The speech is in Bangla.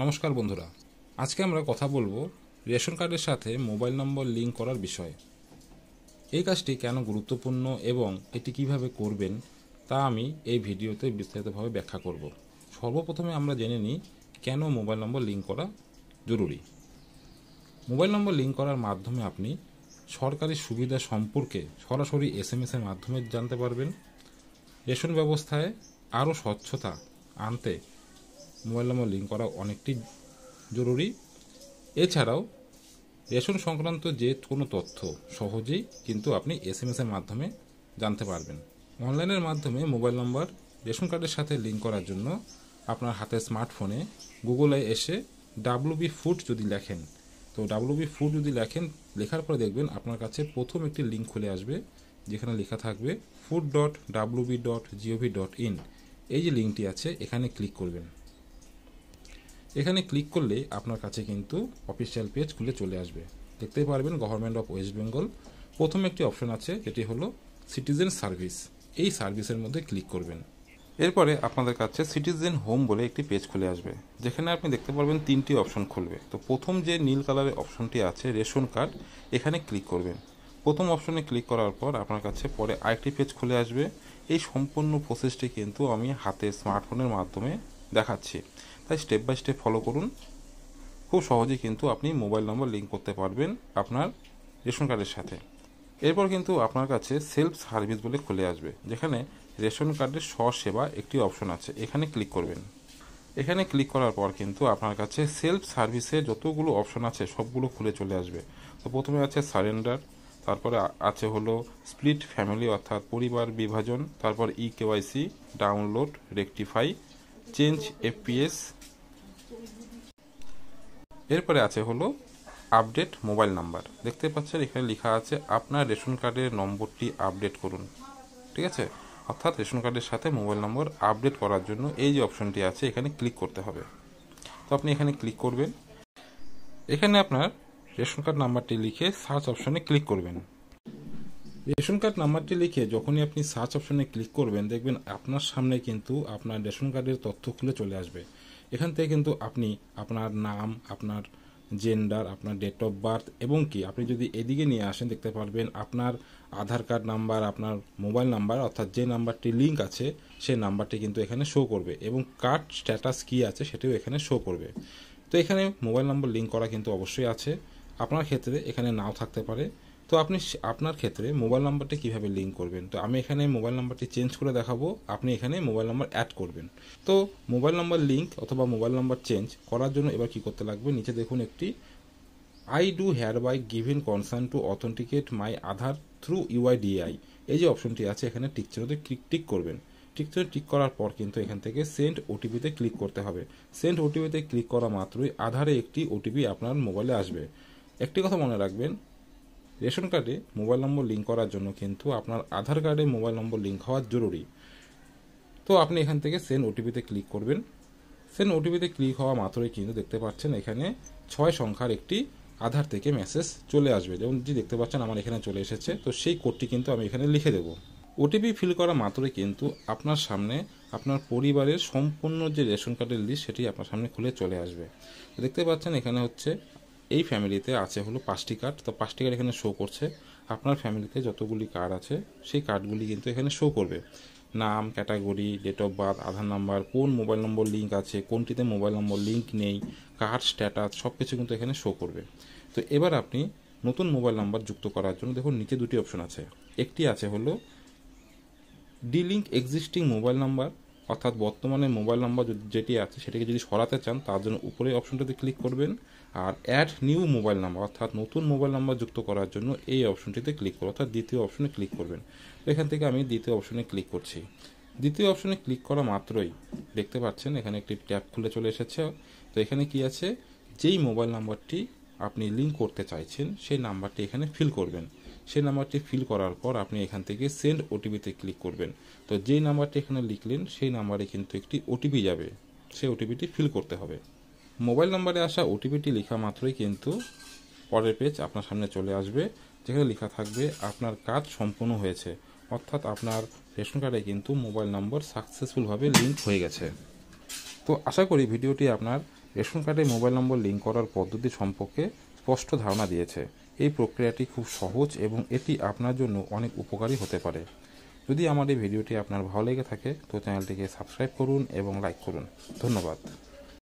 নমস্কার বন্ধুরা, আজকে আমরা কথা বলবো রেশন কার্ডের সাথে মোবাইল নম্বর লিঙ্ক করার বিষয়ে। এই কাজটি কেন গুরুত্বপূর্ণ এবং এটি কিভাবে করবেন তা আমি এই ভিডিওতে বিস্তারিতভাবে ব্যাখ্যা করব। সর্বপ্রথমে আমরা জেনে নিই কেন মোবাইল নম্বর লিঙ্ক করা জরুরি। মোবাইল নম্বর লিঙ্ক করার মাধ্যমে আপনি সরকারি সুবিধা সম্পর্কে সরাসরি SMS এর মাধ্যমে জানতে পারবেন। রেশন ব্যবস্থায় আরও স্বচ্ছতা আনতে মোবাইল নম্বর লিঙ্ক করা অনেকটি জরুরি। এছাড়াও রেশন সংক্রান্ত যে কোনো তথ্য সহজেই কিন্তু আপনি SMS এর মাধ্যমে জানতে পারবেন। অনলাইনের মাধ্যমে মোবাইল নম্বর রেশন কার্ডের সাথে লিঙ্ক করার জন্য আপনার হাতের স্মার্টফোনে গুগলে এসে WB ফুড যদি লেখেন, তো WB ফুড যদি লেখার পরে দেখবেন আপনার কাছে প্রথম একটি লিঙ্ক খুলে আসবে, যেখানে লেখা থাকবে food.wb.gov.in। এই যে লিঙ্কটি আছে এখানে ক্লিক করবেন। এখানে ক্লিক করলে আপনার কাছে কিন্তু অফিসিয়াল পেজ খুলে চলে আসবে। দেখতেই পারবেন গভর্নমেন্ট অফ ওয়েস্ট বেঙ্গল। প্রথম একটি অপশন আছে যেটি হলো সিটিজেন সার্ভিস। এই সার্ভিসের মধ্যে ক্লিক করবেন। এরপরে আপনাদের কাছে সিটিজেন হোম বলে একটি পেজ খুলে আসবে, যেখানে আপনি দেখতে পারবেন তিনটি অপশন খুলবে। তো প্রথম যে নীল কালারের অপশনটি আছে রেশন কার্ড, এখানে ক্লিক করবেন। প্রথম অপশনে ক্লিক করার পর আপনার কাছে পরে আরেকটি পেজ খুলে আসবে। এই সম্পূর্ণ প্রসেসটি কিন্তু আমি হাতে স্মার্টফোনের মাধ্যমে দেখাচ্ছি, তাই স্টেপ বাই স্টেপ ফলো করুন। খুব সহজেই কিন্তু আপনি মোবাইল নম্বর লিঙ্ক করতে পারবেন আপনার রেশন কার্ডের সাথে। এরপর কিন্তু আপনার কাছে সেলফ সার্ভিস বলে খুলে আসবে, যেখানে রেশন কার্ডের স্বসেবা একটি অপশন আছে, এখানে ক্লিক করবেন। এখানে ক্লিক করার পর কিন্তু আপনার কাছে সেলফ সার্ভিসে যতগুলো অপশন আছে সবগুলো খুলে চলে আসবে। তো প্রথমে আছে সারেন্ডার, তারপরে আছে হলো স্প্লিট ফ্যামিলি অর্থাৎ পরিবার বিভাজন, তারপর EKYC, download, rectify, change FPS। এরপরে আছে হলো আপডেট মোবাইল নাম্বার। দেখতে পাচ্ছেন এখানে লেখা আছে আপনার রেশন কার্ডের নম্বরটি আপডেট করুন। ঠিক আছে, অর্থাৎ রেশন কার্ডের সাথে মোবাইল নম্বর আপডেট করার জন্য এই যে অপশনটি আছে এখানে ক্লিক করতে হবে। তো আপনি এখানে ক্লিক করবেন। এখানে আপনার রেশন কার্ড নাম্বারটি লিখে সার্চ অপশনে ক্লিক করবেন। রেশন কার্ড নাম্বারটি লিখে যখনই আপনি সার্চ অপশনে ক্লিক করবেন, দেখবেন আপনার সামনে কিন্তু আপনার রেশন কার্ডের তথ্য খুলে চলে আসবে। এখান থেকে কিন্তু আপনি আপনার নাম, আপনার জেন্ডার, আপনার ডেট অফ বার্থ এবং কি আপনি যদি এদিকে নিয়ে আসেন দেখতে পারবেন আপনার আধার কার্ড নাম্বার, আপনার মোবাইল নাম্বার অর্থাৎ যে নাম্বারটি লিঙ্ক আছে সেই নাম্বারটি কিন্তু এখানে শো করবে এবং কার্ড স্ট্যাটাস কী আছে সেটিও এখানে শো করবে। তো এখানে মোবাইল নম্বর লিঙ্ক করা কিন্তু অবশ্যই আছে। আপনার ক্ষেত্রে এখানে নাও থাকতে পারে। তো আপনি আপনার ক্ষেত্রে মোবাইল নাম্বারটি কীভাবে লিঙ্ক করবেন, তো আমি এখানে মোবাইল নাম্বারটি চেঞ্জ করে দেখাবো, আপনি এখানে মোবাইল নাম্বার অ্যাড করবেন। তো মোবাইল নাম্বার লিঙ্ক অথবা মোবাইল নাম্বার চেঞ্জ করার জন্য এবার কী করতে লাগবে, নিচে দেখুন একটি I do hereby given consent to authenticate my Aadhaar through UIDAI। এই যে অপশনটি আছে এখানে টিকচিহ্নতে টিক করবেন। টিকচিহ্ন টিক করার পর কিন্তু এখান থেকে সেন্ড OTPতে ক্লিক করতে হবে। সেন্ড OTPতে ক্লিক করা মাত্রই আধারে একটি OTP আপনার মোবাইলে আসবে। একটি কথা মনে রাখবেন, রেশন কার্ডে মোবাইল নম্বর লিঙ্ক করার জন্য কিন্তু আপনার আধার কার্ডে মোবাইল নম্বর লিঙ্ক হওয়া জরুরি। তো আপনি এখান থেকে সেন্ড OTPতে ক্লিক করবেন। সেন্ড OTPতে ক্লিক হওয়া মাত্রই কিন্তু দেখতে পাচ্ছেন এখানে 6 সংখ্যার একটি আধার থেকে মেসেজ চলে আসবে, যেমন যে দেখতে পাচ্ছেন আমার এখানে চলে এসেছে। তো সেই কোডটি কিন্তু আমি এখানে লিখে দেব। OTP ফিল করা মাত্রই কিন্তু আপনার সামনে আপনার পরিবারের সম্পূর্ণ যে রেশন কার্ডের লিস্ট সেটি আপনার সামনে খুলে চলে আসবে। দেখতে পাচ্ছেন এখানে হচ্ছে এই ফ্যামিলিতে আছে হলো 5টি কার্ড। তো 5টি কার্ড এখানে শো করছে। আপনার ফ্যামিলিতে যতগুলি কার্ড আছে সেই কার্ডগুলি কিন্তু এখানে শো করবে। নাম, category, date of birth, Aadhaar number, কোন মোবাইল নম্বর লিঙ্ক আছে, কোনটিতে মোবাইল নম্বর লিঙ্ক নেই, কার্ড স্ট্যাটাস সব কিছু কিন্তু এখানে শো করবে। তো এবার আপনি নতুন মোবাইল নাম্বার যুক্ত করার জন্য দেখুন নিচে দুটি অপশন আছে। একটি আছে হলো ডিলিঙ্ক এক্সিস্টিং মোবাইল নাম্বার, অর্থাৎ বর্তমানে মোবাইল নাম্বার যেটি আছে সেটাকে যদি সরাতে চান তার জন্য উপরে অপশনটাতে ক্লিক করবেন। আর অ্যাড নিউ মোবাইল নাম্বার অর্থাৎ নতুন মোবাইল নাম্বার যুক্ত করার জন্য এই অপশনটিতে ক্লিক করুন, অর্থাৎ দ্বিতীয় অপশনে ক্লিক করবেন। এখান থেকে আমি দ্বিতীয় অপশনে ক্লিক করছি। দ্বিতীয় অপশনে ক্লিক করা মাত্রই দেখতে পাচ্ছেন এখানে একটি ট্যাব খুলে চলে এসেছে। তো এখানে কি আছে, যেই মোবাইল নাম্বারটি আপনি লিঙ্ক করতে চাইছেন সেই নাম্বারটি এখানে ফিল করবেন। সেই নাম্বারটি ফিল করার পর আপনি এখান থেকে সেন্ড OTPতে ক্লিক করবেন। তো যেই নাম্বারটি এখানে লিখলেন সেই নাম্বারে কিন্তু একটি OTP যাবে, সেই OTPটি ফিল করতে হবে। মোবাইল নাম্বারে আসা OTPটি লেখা মাত্রই কিন্তু পরের পেজ আপনার সামনে চলে আসবে, যেখানে লেখা থাকবে আপনার কাজ সম্পূর্ণ হয়েছে, অর্থাৎ আপনার রেশন কার্ডে কিন্তু মোবাইল নম্বর সাকসেসফুলভাবে লিঙ্ক হয়ে গেছে। তো আশা করি ভিডিওটি আপনার রেশন কার্ডে মোবাইল নম্বর লিঙ্ক করার পদ্ধতি সম্পর্কে স্পষ্ট ধারণা দিয়েছে। এই প্রক্রিয়াটি খুব সহজ এবং এটি আপনার জন্য অনেক উপকারী হতে পারে। যদি আমার এই ভিডিওটি আপনার ভালো লেগে থাকে তো চ্যানেলটিকে সাবস্ক্রাইব করুন এবং লাইক করুন। ধন্যবাদ।